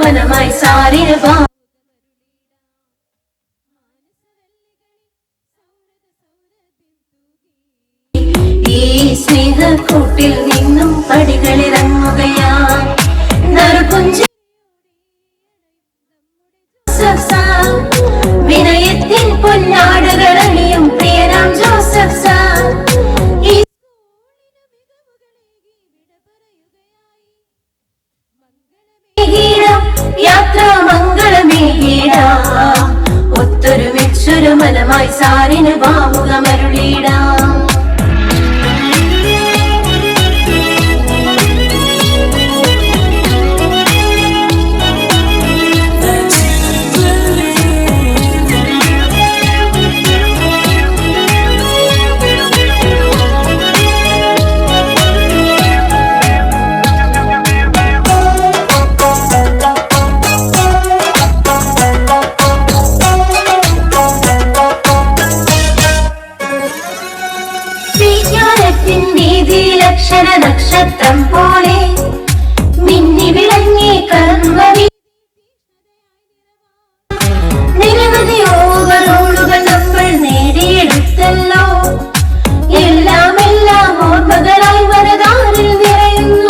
മനമായി സാരിന് ഈ സ്നേഹക്കൂട്ടിൽ നിന്നും പടികളിറങ്ങുകയാ വിനയത്തിൻ പൊന്നാടുകളണിയും പ്രിയനാം Joseph sir യാത്ര മംഗളമേകീട ഒത്തൊരുമിച്ചൊരു മനമായി സാരിന് ഭാവുകമരുളീടാം നക്ഷത്രം പോലെ മിന്നി വിളങ്ങി കർമ്മവി നിരവധി ഓവറോളുകൾ നമ്മൾ നേടിയെടുത്തല്ലോ എല്ലാം ഓർമ്മകളായി വരദാരിൽ നിറയുന്നു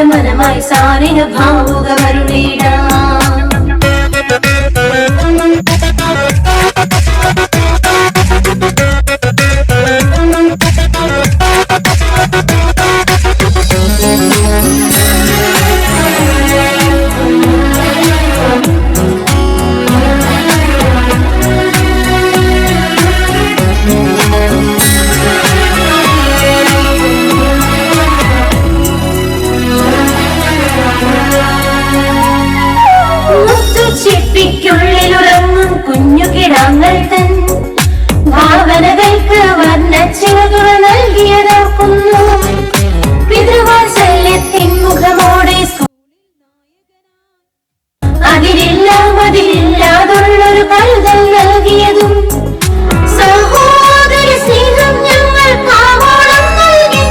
മനമായി സാരിന് ഭാവുകമരുളീടാം ചിപ്പിക്കുള്ളിലുറങ്ങും കുഞ്ഞു കിടാങ്ങൾ തൻ ഭാവനകൾക്ക് വർണ്ണച്ചിറകുകൾ നൽകിയതോർക്കുന്നു പിതൃവാത്സല്യത്തിൻ മുഖമോടെ അതിലില്ലാതൊള്ളൊരു കരുതൽ നൽകിയതും സഹോദര സ്നേഹം ഞങ്ങൾ കാവോളം നൽകി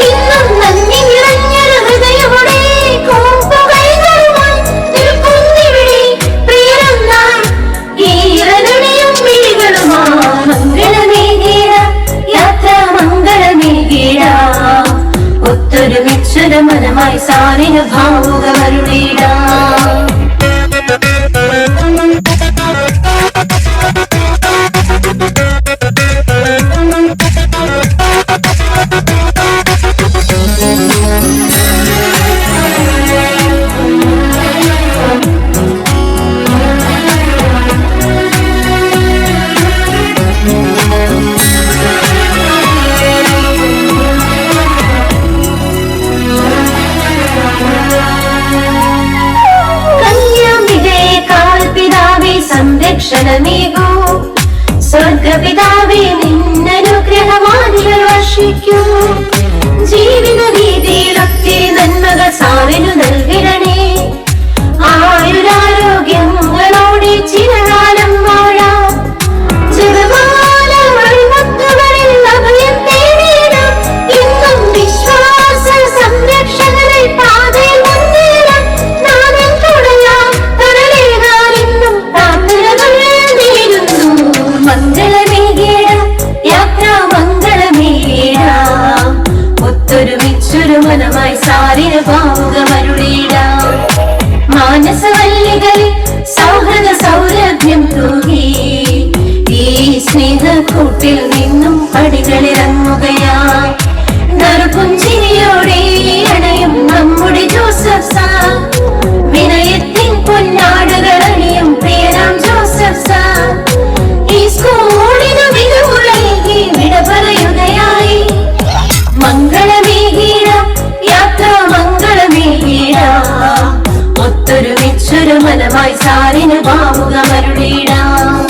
ഇന്നും നന്ദി നിറഞ്ഞൊരു ഹൃദയമുടെ ഒത്തൊരുമിച്ചൊരു മനമായി സാരിന് ഭാവുകമരുളീടാം സംരക്ഷണമേകൂ സ്വർഗപിതാവേ നിന്നനുഗ്രഹമാനികൾ വർഷിക്കൂ ജീവിത രീതിയിലൊക്കെ നന്മകൾ സാറിനു നൽകിടണേ ആയുരാരോഗ്യങ്ങളോടെ ചിരകാലം വാഴാം ജപമാല വഴിമുത്തുകളിൽ അഭയം തേടിയിടാം ഇന്നും വിശ്വാസ സംരക്ഷകരെ പാതയിൽ മുന്നേറാം നാമം തുടരാം തുടരേകാൻ ഇന്നും പ്രാർത്ഥനകൾ നേരുന്നു മംഗളമേകേട യാത്ര മംഗളമേകേടാം ഒത്തൊരുമിച്ചൊരു മനമായി സാരിന് ഭാവുകമരുളീടാം മാനസവല്ലികളിൽ സൗഹൃദ സൗരഭ്യം തൂകി ഈ സ്നേഹക്കൂട്ടിൽ നിന്നും പടികളിറങ്ങുകയാ നറുപുഞ്ചിരിയോടെ അണയും നമ്മുടെ ജോസഫ് സാർ വിനയത്തിൻ പൊന്നാടുകൾ അണിയും ഫലമായി സാറിന് ഭാവുകമരുളിടാം.